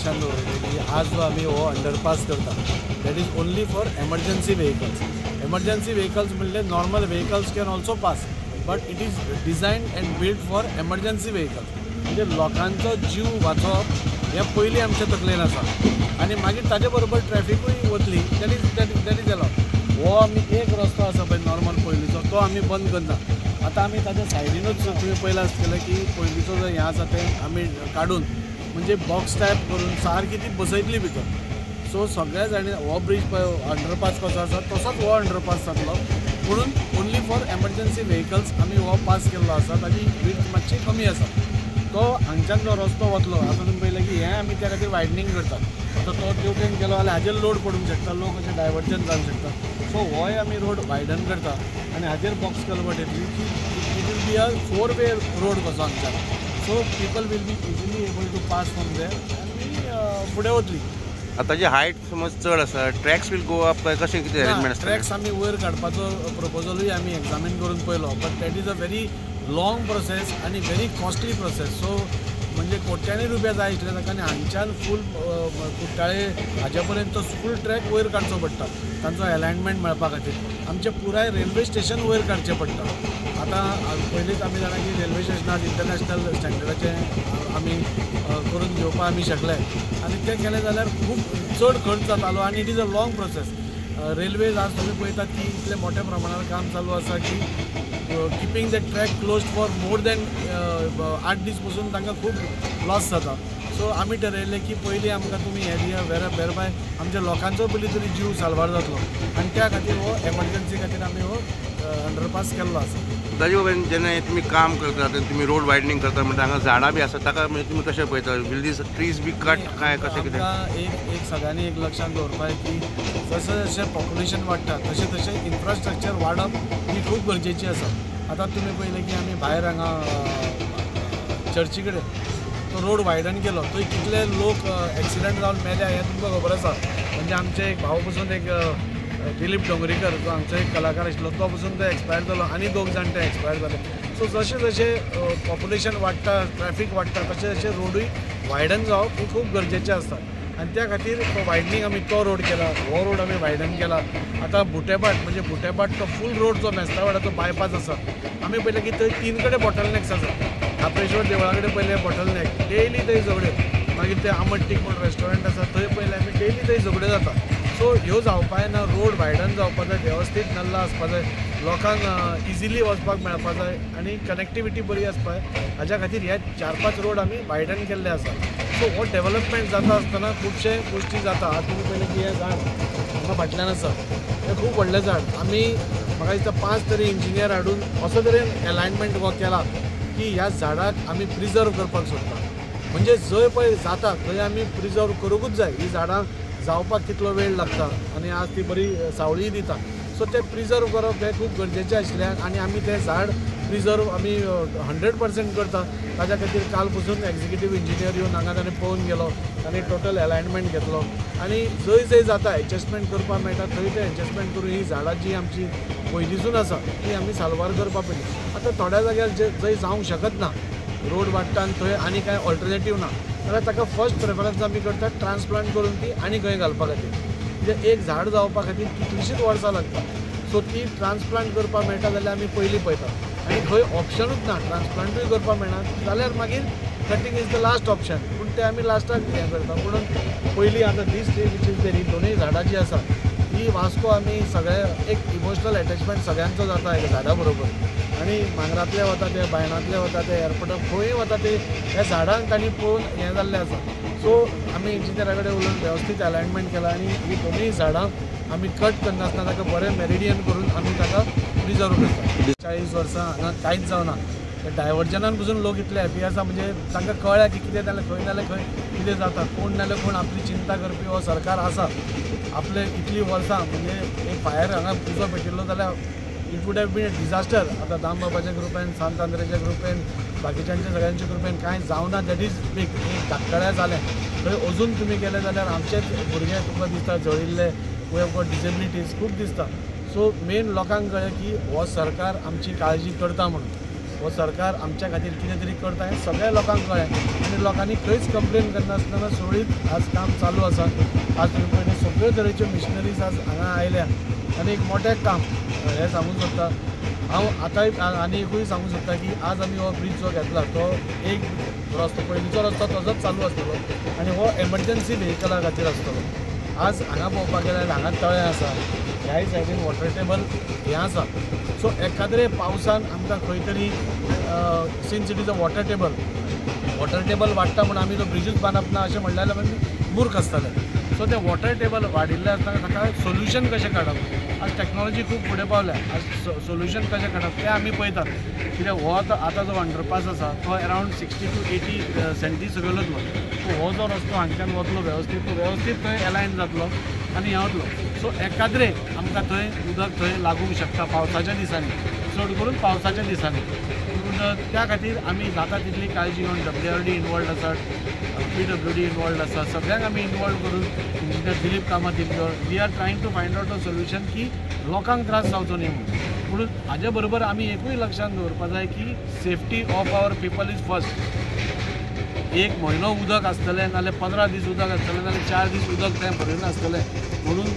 लक्षात दवरलें की आज जो आमी हो अंडरपास करता that is only for emergency vehicles. Emergency vehicles म्हणल्यार normal vehicles can also pass, but it is design and build for emergency vehicles. म्हणजे लोकांचो जीव वाचोवप हें पयलीं आमच्या तकलेन आसा आनी मागीर ताजे बरोबर ट्रॅफिकूय वतली. That is allowed. हो आमी एक रस्तो आसा पळय नॉर्मल पयलींचो तो आमी बंद करना. आतां आमी ताच्या सायडीनूच तुमी पळयलां आसतलें की पयलींचो जो हें आसा तें आमी काडून म्हणजे बॉक्स टायप करून सारकी ती बसयतली भितर. सो सगळ्या जाणी हो ब्रीज पळय अंडरपास कसो आसा तसोच हो अंडरपास जातलो, म्हणून ओन्ली फॉर एमर्जन्सी व्हेकल्स आमी हो पास केल्लो आसा. ताजी विड्थ मातशी कमी आसा. तो हांगच्यान जो रस्तो वतलो आतां तुमी पळयलें की हें आमी त्या खातीर वायडनींग करतात. आतां तो तेवटेन गेलो जाल्यार हाजेर लोड पडूंक शकता, लोक अशें डायवर्जन जावंक शकता. सो होय आमी रोड वायडन करता आनी हाजेर बॉक्स कल्वर्ट येतली की it will be a 4 way road कसो हांगच्यान. So people will be easily able to pass from there आनी फुडें वतली. आतांची हायट समज चड आसा, ट्रॅक्स वील गो अप काय कशें कितें अरेंजमेंट आसता? ट्रॅक्स आमी वयर काडपाचो प्रपोजलूय आमी एग्जामीन करून पळयलो, but that is a very long process आनी व्हेरी कॉस्टली प्रोसेस. सो म्हणजे कोट्यांनी रुपया जाय आशिल्ले ताका आनी हांगच्यान फूल कुट्टाळे हाजे पर्यंत तो फूल ट्रॅक वयर काडचो पडटा तांचो अलायनमेंट मेळपा खातीर. आमचें पुराय रेल्वे स्टेशन वयर काडचें पडटा. आतां पयलींच आमी जाणा की रेल्वे स्टेशनार इंटरनॅशनल स्टँडर्डाचें आमी करून घेवपा आमी शकले आनी तें केलें जाल्यार खूब चड खर्च जातालो आनी it is a long process. Railways आज तुमी पळयतात की इतले मोठ्या प्रमाणावर काम चालू आसा की keeping the track close for more than 8 दीस पासून तांकां खूब लॉस जाता. सो आमी ठरयलें की पयलीं आमकां तुमी हें दिया वेर बाय आमच्या लोकांचो पयलीं तरी जीव साल्वार जातलो आनी त्या खातीर हो एमर्जन्सी खातीर आमी हो अंडरपास केल्लो आसा. ताजे वयल्यान जेन्ना तुमी काम करता तेन्ना तुमी रोड वायडनींग करता म्हणटा हांगा झाडां बी आसा ताका म्हणजे तुमी कशें पळयता? Will these trees be cut काय कशें कितें? एक सगळ्यांनी एक लक्षात दवरपाक की जशें जशें पॉप्युलेशन वाडटा तशें तशें इन्फ्रास्ट्रक्चर वाडप ही खूब गरजेची आसा. आतां तुमी पळयलें की आमी भायर हांगा चर्ची कडेन तो रोड वायडन केलो, थंय कितले लोक एक्सिडंट जावन मेल्या हें तुमकां खबर आसा. म्हणजे आमचे एक भाव पसून एक दिलीप डोंगरीकर जो आमचो एक कलाकार आशिल्लो तो पसून तो एक्सपायर जालो आनी 2 जाण ते एक्सपायर जाले. सो जशें जशें पॉप्युलेशन वाडटा ट्रॅफीक वाडटा तशें तशें रोडूय वायडन जावप ही खूब गरजेचें आसता आनी त्या खातीर तो वायडनींग आमी तो रोड केला, हो रोड आमी वायडन केला. आतां बुटेबाट म्हणजे बुटेबाट तो फूल रोड जो मेस्तावाडाचो बायपास आसा आमी पळयलें की थंय 3 कडेन बॉटलनेक्स आसा. काप्रेश्वर देवळा कडेन पयले बॉटलनेक डेली थंय झगड्यो, मागीर ते आमटीक म्हूण रेस्टॉरंट आसा थंय पयले आमी डेली थंय झगड्यो जाता. सो ह्यो जावपा ना, रोड वायडन जावपा जाय, वेवस्थीत नाल्ला आसपा जाय, लोकांक इजिली वचपाक मेळपा जाय आनी कनेक्टिविटी बरी आसपा जाय. हाज्या खातीर हे 4-5 रोड आमी वायडन केल्ले आसा. सो हो डेवलपमेंट जाता आसतना खुबशे गोश्टी जाता. आज तुमी पयलें की हें झाड हांगा फाटल्यान आसा हें खूब व्हडलें झाड. आमी म्हाका दिसता 5 तरी इंजिनियर हाडून असो तरेन अलायनमेंट हो केला की ह्या झाडाक आमी प्रिजर्व करपाक सोदता. म्हणजे जंय पळय जाता थंय आमी प्रिजर्व करूंकूच जाय. ही झाडां जावपाक कितलो वेळ लागता आनी आज ती बरी सावळी दिता. सो ते प्रिजर्व करप हें खूब गरजेचें आशिल्ल्यान आनी आमी तें झाड प्रिजर्व आमी 100% करता. ताज्या खातीर काल पसून एक्झिक्युटीव इंजिनियर येवन हांगा ताणें पळोवन गेलो, ताणें टोटल अलायनमेंट घेतलो आनी जंय जंय जाता एडजस्टमेंट करपाक मेळटा थंय तें एडजस्टमेंट करून ही झाडां जी आमची पयलींसून आसा ती आमी साल्वार करपाक पयली. आतां थोड्या जाग्यार जंय जावंक शकत ना, रोड वाडटा आनी थंय आनी कांय ऑल्टरनेटीव ना, जाल्यार ताका फर्स्ट प्रेफरन्स आमी करता ट्रान्सप्लांट करून ती आनी खंय घालपा खातीर. म्हणजे एक झाड जावपा खातीर कितलींशींच वर्सां लागता. सो ती ट्रान्सप्लांट करपाक मेळटा जाल्यार आमी पयलीं पळयता आनी खंय ऑप्शनूच ना ट्रान्सप्लांटूय करपाक मेळना जाल्यार मागीर cutting is the last option. पूण ते आमी लास्टाक हें करता. म्हणून पयलीं आतां दीस डे वीच इज देर ही दोनूय झाडां जीं आसा ही वास्को आमी सगळे एक इमोशनल अटॅचमेंट सगळ्यांचो जाता ह्या झाडां बरोबर. आनी मांगरांतले वता ते, बायणांतले वता ते, एअरपोर्टार खंय वता ते ह्या झाडांक तांणी पळोवन हें जाल्लें आसा. सो आमी इंजिनियरा कडेन उलोवन वेवस्थीत अलायनमेंट केला आनी ही दोनूय झाडां आमी कट करनासतना ताका बरें मेरिडियन करून आमी ताका प्रिजर्व करता. 40 वर्सां हांगा कांयच जावना. डायवर्जनान पसून लोक इतले हॅपी आसा म्हणजे तांकां कळ्ळें की कितें जालें खंय नाल्यार खंय कितें जाता. कोण नाल्यार कोण आपली चिंता करपी हो सरकार आसा. आपले इतली वर्सां म्हणजे एक फायर हांगा उजो पेटिल्लो जाल्यार it would have been a disaster. आतां दामबाबाच्या कृपेन, सांत आंद्रेच्या कृपेन, बाकीच्यांच्या सगळ्यांच्या कृपेन कांय जावना. That is big. एक धाकटळ्या जालें थंय अजून तुमी गेले जाल्यार आमचेच भुरगे तुमकां दिसता जळिल्ले, वी हॅव गॉट डिसेबिलिटीज खूब दिसता. सो मेन लोकांक कळ्ळें की हो सरकार आमची काळजी करता म्हणून हो सरकार आमच्या खातीर कितें तरी करता हें सगळ्या लोकांक कळ्ळें आनी लोकांनी खंयच कंप्लेन करनासतना सुरळीत आज काम चालू आसा. आज तुमी पळयलें सगळ्यो तरेच्यो मिशनरीज आज हांगा आयल्या आनी एक मोठें काम हें सांगूंक सोदता. हांव आतांय आनी एकूय सांगूंक सोदता की आज आमी हो ब्रीज जो घेतला तो एक रस्तो पयलींचो रस्तो तसोच चालू आसतलो आनी हो एमर्जन्सी व्हेहिकला खातीर आसतलो. आज हांगा पळोवपाक गेल्यार हांगा तळें आसा, ह्याय सायडीन वॉटर टेबल हें आसा. सो एखाद्रे पावसान आमकां खंय तरी since it is a water table वाडटा म्हूण आमी तो ब्रिजूच बांदप ना अशें म्हणलें जाल्यार आमी मूर्ख आसतले. सो ते वॉटर टेबल वाडिल्ले आसतना ताका सोल्युशन कशें काडप. आज टॅक्नॉलॉजी खूब फुडें पावल्या. आज सोल्युशन कशें काडप तें आमी पळयतात. कित्याक हो आतां जो अंडरपास आसा तो अरावंड 60 to 80 सेंटी सकयल वतलो. हो जो रस्तो हांगच्यान वतलो वेवस्थीत थंय अलायन जातलो आनी हें वतलो. सो एखाद्रे आमकां थंय उदक थंय लागूंक शकता पावसाच्या दिसांनी, चड करून पावसाच्या दिसांनी. पूण त्या खातीर आमी जाता तितली काळजी घेवन WRD इनवॉल्ड आसात, PWD इनवॉल्ड आसा, सगळ्यांक आमी इनवॉल्व करून engineer Dilip Kamat we are trying to find out a solution की लोकांक त्रास जावचो न्ही म्हणून. पूण हाजे बरोबर आमी एकूय लक्षांत दवरपा जाय की safety of our people is first. एक म्हयनो उदक आसतलें नाल्यार 15 दीस उदक आसतलें नाल्यार 4 दीस उदक तें भरिल्लें आसतलें म्हणून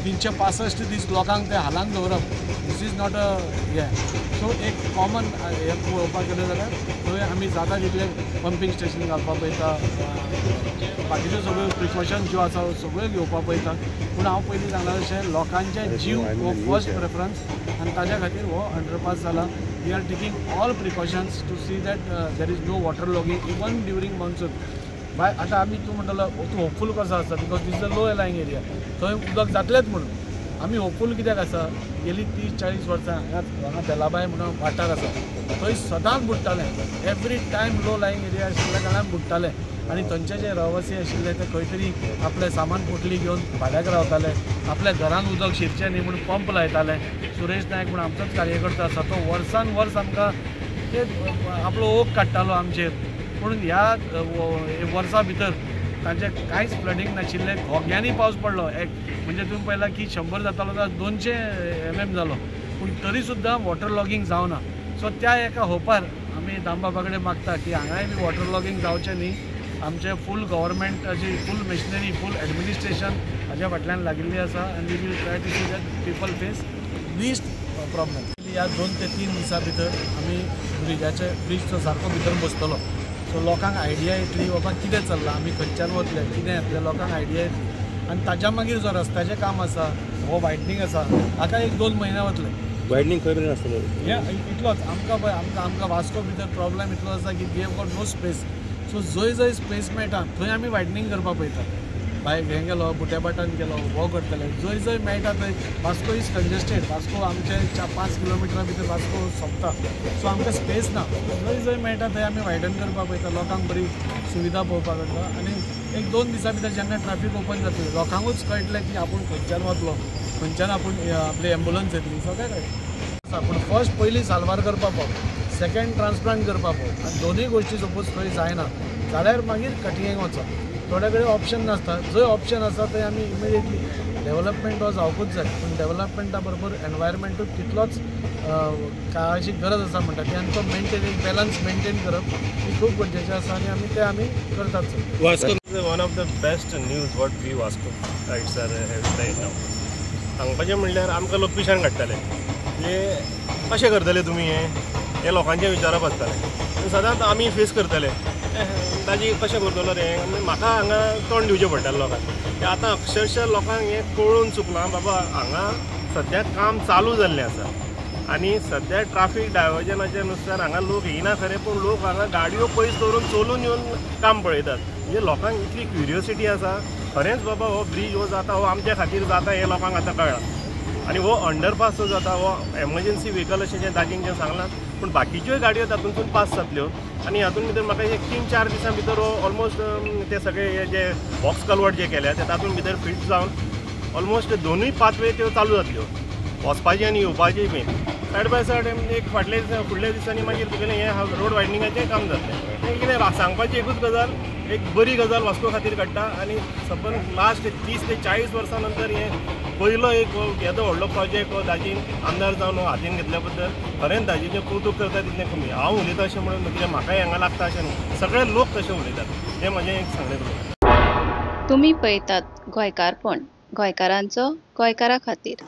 365 दीस लोकांक तें हालांत दवरप दीस इज नॉट अ हें. सो एक कॉमन हें पळोवपाक गेलें जाल्यार थंय आमी जाता तितले पंपींग स्टेशन घालपाक पळयता, बाकीच्यो सगळ्यो प्रिकॉशन्स ज्यो आसा सगळ्यो घेवपाक पळयता. पूण हांव पयलीं सांगलां तशें लोकांचे जीव हो फर्स्ट प्रेफरन्स आनी ताज्या खातीर हो अंडरपास जाला. We are taking all precautions to see that there is no water logging even during monsoon. बाय आतां आमी तूं म्हणटलो तूं होपफूल कसो आसा because this is a low lying area, थंय उदक जातलेंच म्हणून. आमी होपफूल कित्याक आसा गेलीं 30-40 वर्सां हांगा बेलाबाय म्हणून वाठार आसा थंय सदांच बुडटालें. Every time low lying area आशिल्ल्या कारणान बुडटालें आनी थंयचे जे रहिवासी आशिल्ले ते खंय तरी आपलें सामान पोटली घेवन भाड्याक रावताले. आपल्या घरान उदक शिरचें न्ही म्हणून पंप लायताले. सुरेश नायक म्हणून आमचोच कार्यकर्ता आसा तो वर्सान वर्स आमकां आपलो ओग काडटालो आमचेर. पूण ह्या वर्सां भितर तांचें कांयच फ्लडींग नाशिल्लें. घोग्यांनी पावस पडलो एक म्हणजे तुमी पळयलां की 100 जातालो जाल्यार 200 mm जालो पूण तरी सुद्दां वॉटर लॉगिंग जावना. सो त्या एका होपार आमी दामबाबा कडेन मागता की हांगाय बी वॉटर लॉगिंग जावचें न्ही. आमचें फूल गव्हर्मेंटाची फूल मशिनरी फूल एडमिनिस्ट्रेशन हाज्या फाटल्यान लागिल्ली आसा आनी we will try to see that people face least problem. ह्या 2 ते 3 दिसां भितर आमी ब्रिजचो सारको भितर बसतलो. सो लोकांक आयडिया येतली बाबा कितें चल्लां, आमी खंयच्यान वतले, कितें येतलें लोकांक आयडिया येतली. आनी ताज्या मागीर जो रस्त्याचें काम आसा हो वायडनींग आसा हाका 1-2 म्हयने वतले. वायडनींग खंय मेरेन आसतलें हें इतलोच आमकां वास्को भितर प्रॉब्लेम इतलो आसा की we have got no space. So जंय स्पेस मेळटा थंय आमी वायडनींग करपाक पळयतात. भायर हें गेलो बुट्याबाटान गेलो हो करतले. जंय मेळटा थंय वास्को इज कंजेस्टेड. वास्को आमचे 5 किलोमिटरा भितर वास्को सोंपता. सो आमकां स्पेस ना. जंय मेळटा थंय आमी वायडन करपाक पळयता. लोकांक बरी सुविधा पळोवपाक करता आनी 1-2 दिसां भितर जेन्ना ट्रॅफीक ओपन जातलें लोकांकूच कळटलें की आपूण खंयच्यान वतलो, खंयच्यान आपूण आपली एम्बुलन्स येतली सगळें कळटा. पूण फर्स्ट पयलीं साल्वार करपाक पाव, सेकेंड ट्रान्सप्लांट करपाक पाव आनी दोनूय गोश्टी सपोज थंय जायना जाल्यार मागीर कटिंगेक वचप. थोड्या कडेन ऑप्शन नासता. जंय ऑप्शन आसा थंय आमी इमिडिएटली डेव्हलपमेंट हो जावपूच जाय. पूण डेव्हलपमेंटा बरोबर एनवायरमेंटूय तितलोच काळाची गरज आसा म्हणटा ती आनी तो एक बॅलन्स मेंटेन करप ही खूब गरजेचें आसा आनी आमी करतात. Vasco one of the best news what we Vasco rights are having right now. सांगपाचें म्हणल्यार आमकां लोक पिशान काडटाले म्हणजे कशें करतले तुमी हें लोकांचें विचारप आसतालें. सदांच आमी फेस करतले ताजी कशें करतलो रे म्हाका हांगा तोंड दिवचें पडटालें लोकांक. आतां अक्षरशः लोकांक हें कळून चुकलां बाबा हांगा सद्या काम चालू जाल्लें आसा आनी सद्या ट्राफीक डायवर्जनाच्या नुसार हांगा लोक येयना खरें पूण लोक हांगा गाडयो पयस दवरून चलून येवन काम पळयतात. म्हणजे लोकांक इतली क्युरियोसिटी आसा खरेंच बाबा हो ब्रीज हो जाता हो आमच्या खातीर जाता हें लोकांक आतां कळ्ळां. आनी हो अंडरपास जो जाता हो एमर्जन्सी व्हेकल अशें जें दाजींक सांगलां पूण बाकीच्योय गाडयो तातूंतून पास जातल्यो आनी हातूंत भितर म्हाका एक 3-4 दिसां भितर हो ऑलमोस्ट ते सगळे जे बॉक्स कल्वर्ट जे केल्या ते तातूंत भितर फिट जावन ऑलमोस्ट दोनूय पाथवे त्यो चालू जातल्यो वचपाची आनी येवपाची बीन. सायड बाय सायड एक फुडल्या दिसांनी मागीर तुगेलें हें रोड वायडनिंगाचें काम जातलें. तें कितें सांगपाची एकूच गजाल, एक बरी गजाल वास्को खातीर काडटा आनी सपोज लास्ट 30 ते 40 वर्सां नंतर हें पयलो एक येदो व्हडलो प्रोजेक्ट हो दाजीन आमदार जावन हातीन घेतल्या बद्दल खरेंच दाजीचें कौतूक करता तितलें कमी. हांव उलयतां अशें म्हणून कितें म्हाकाय हांगा लागता अशें न्हू, सगळे लोक तशें उलयतात. हें म्हजें एक सांगणें तुमकां. तुम्ही पळयतात गोंयकारपण, गोंयकारांचो गोंयकारा खातीर.